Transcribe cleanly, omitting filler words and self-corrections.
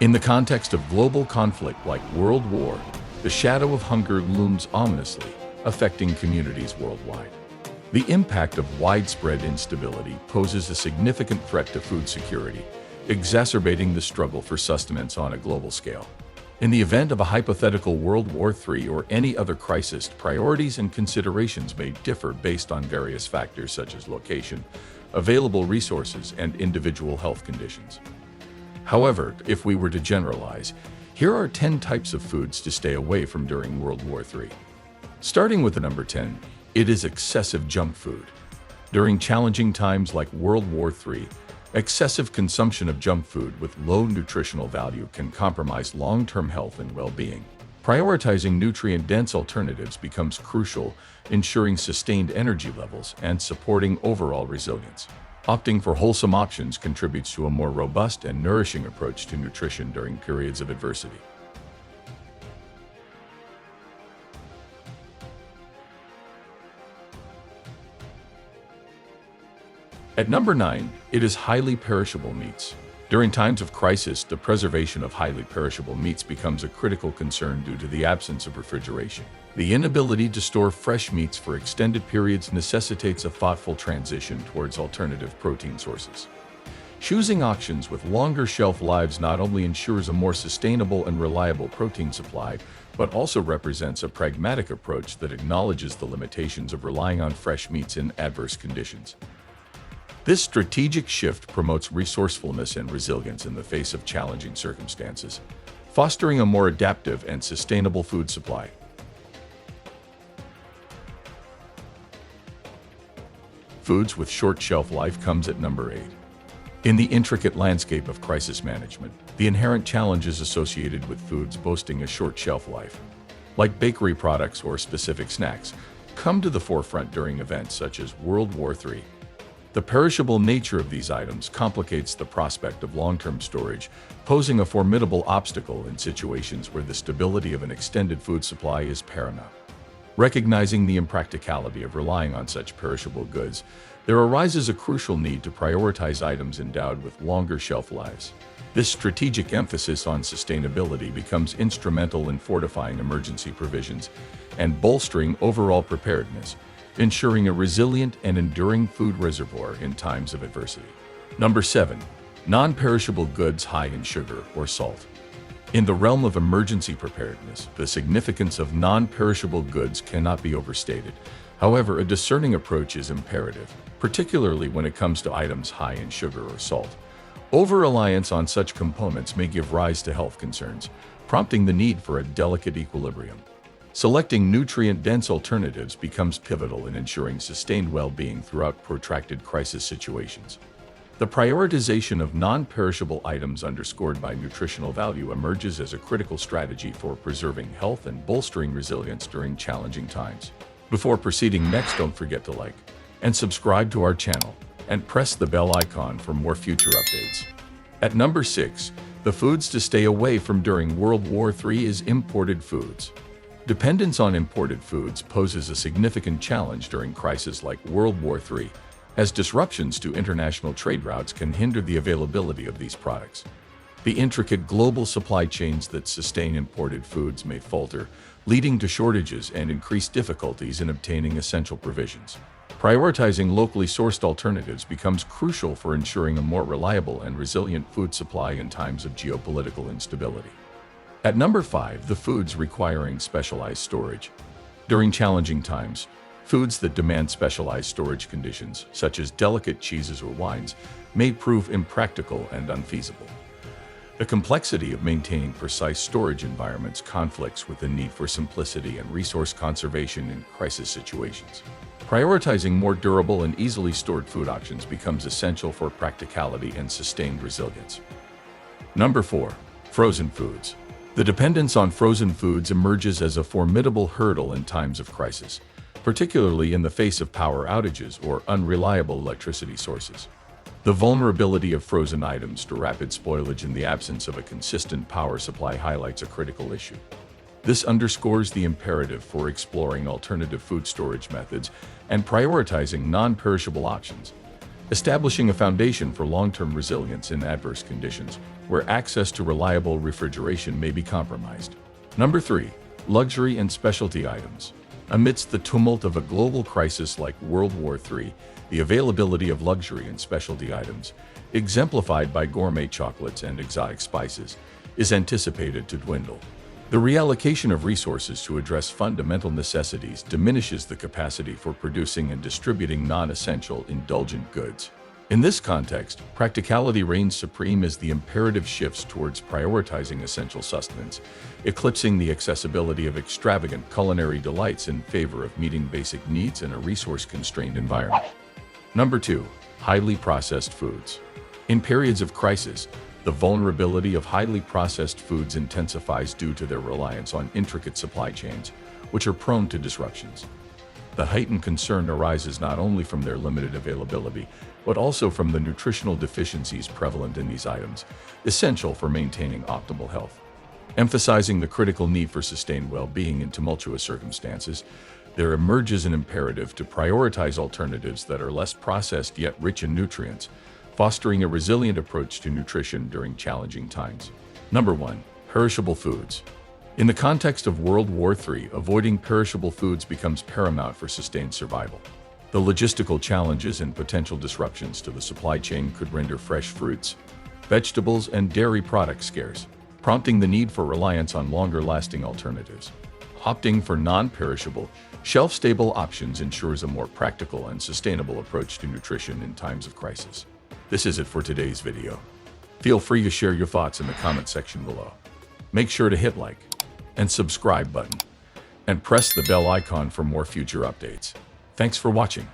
In the context of global conflict like World War, the shadow of hunger looms ominously, affecting communities worldwide. The impact of widespread instability poses a significant threat to food security, exacerbating the struggle for sustenance on a global scale. In the event of a hypothetical World War III or any other crisis, priorities and considerations may differ based on various factors such as location, available resources, and individual health conditions. However, if we were to generalize, here are 10 types of foods to stay away from during World War III. Starting with the number 10, it is excessive junk food. During challenging times like World War III, excessive consumption of junk food with low nutritional value can compromise long-term health and well-being. Prioritizing nutrient-dense alternatives becomes crucial, ensuring sustained energy levels and supporting overall resilience. Opting for wholesome options contributes to a more robust and nourishing approach to nutrition during periods of adversity. At number 9, it is highly perishable meats. During times of crisis, the preservation of highly perishable meats becomes a critical concern due to the absence of refrigeration. The inability to store fresh meats for extended periods necessitates a thoughtful transition towards alternative protein sources. Choosing options with longer shelf lives not only ensures a more sustainable and reliable protein supply, but also represents a pragmatic approach that acknowledges the limitations of relying on fresh meats in adverse conditions. This strategic shift promotes resourcefulness and resilience in the face of challenging circumstances, fostering a more adaptive and sustainable food supply. Foods with short shelf life comes at number 8. In the intricate landscape of crisis management, the inherent challenges associated with foods boasting a short shelf life, like bakery products or specific snacks, come to the forefront during events such as World War III. The perishable nature of these items complicates the prospect of long-term storage, posing a formidable obstacle in situations where the stability of an extended food supply is paramount. Recognizing the impracticality of relying on such perishable goods, there arises a crucial need to prioritize items endowed with longer shelf lives. This strategic emphasis on sustainability becomes instrumental in fortifying emergency provisions and bolstering overall preparedness, ensuring a resilient and enduring food reservoir in times of adversity. Number 7. Non-perishable goods high in sugar or salt. In the realm of emergency preparedness, the significance of non-perishable goods cannot be overstated. However, a discerning approach is imperative, particularly when it comes to items high in sugar or salt. Over-reliance on such components may give rise to health concerns, prompting the need for a delicate equilibrium. Selecting nutrient-dense alternatives becomes pivotal in ensuring sustained well-being throughout protracted crisis situations. The prioritization of non-perishable items underscored by nutritional value emerges as a critical strategy for preserving health and bolstering resilience during challenging times. Before proceeding next, don't forget to like and subscribe to our channel and press the bell icon for more future updates. At number 6, the foods to stay away from during World War III is imported foods. Dependence on imported foods poses a significant challenge during crises like World War III, as disruptions to international trade routes can hinder the availability of these products. The intricate global supply chains that sustain imported foods may falter, leading to shortages and increased difficulties in obtaining essential provisions. Prioritizing locally sourced alternatives becomes crucial for ensuring a more reliable and resilient food supply in times of geopolitical instability. At number 5, the foods requiring specialized storage. During challenging times, foods that demand specialized storage conditions, such as delicate cheeses or wines, may prove impractical and unfeasible. The complexity of maintaining precise storage environments conflicts with the need for simplicity and resource conservation in crisis situations. Prioritizing more durable and easily stored food options becomes essential for practicality and sustained resilience. Number 4. Frozen foods. The dependence on frozen foods emerges as a formidable hurdle in times of crisis, particularly in the face of power outages or unreliable electricity sources. The vulnerability of frozen items to rapid spoilage in the absence of a consistent power supply highlights a critical issue. This underscores the imperative for exploring alternative food storage methods and prioritizing non-perishable options. establishing a foundation for long-term resilience in adverse conditions where access to reliable refrigeration may be compromised. Number 3. Luxury and specialty items. Amidst the tumult of a global crisis like World War III, the availability of luxury and specialty items, exemplified by gourmet chocolates and exotic spices, is anticipated to dwindle. The reallocation of resources to address fundamental necessities diminishes the capacity for producing and distributing non-essential, indulgent goods. In this context, practicality reigns supreme as the imperative shifts towards prioritizing essential sustenance, eclipsing the accessibility of extravagant culinary delights in favor of meeting basic needs in a resource-constrained environment. Number 2. Highly processed foods. In periods of crisis, the vulnerability of highly processed foods intensifies due to their reliance on intricate supply chains, which are prone to disruptions. The heightened concern arises not only from their limited availability, but also from the nutritional deficiencies prevalent in these items, essential for maintaining optimal health. Emphasizing the critical need for sustained well-being in tumultuous circumstances, there emerges an imperative to prioritize alternatives that are less processed yet rich in nutrients, fostering a resilient approach to nutrition during challenging times. Number 1. Perishable foods. In the context of World War III, avoiding perishable foods becomes paramount for sustained survival. The logistical challenges and potential disruptions to the supply chain could render fresh fruits, vegetables, and dairy products scarce, prompting the need for reliance on longer-lasting alternatives. Opting for non-perishable, shelf-stable options ensures a more practical and sustainable approach to nutrition in times of crisis. This is it for today's video. Feel free to share your thoughts in the comment section below. Make sure to hit like and subscribe button and press the bell icon for more future updates. Thanks for watching.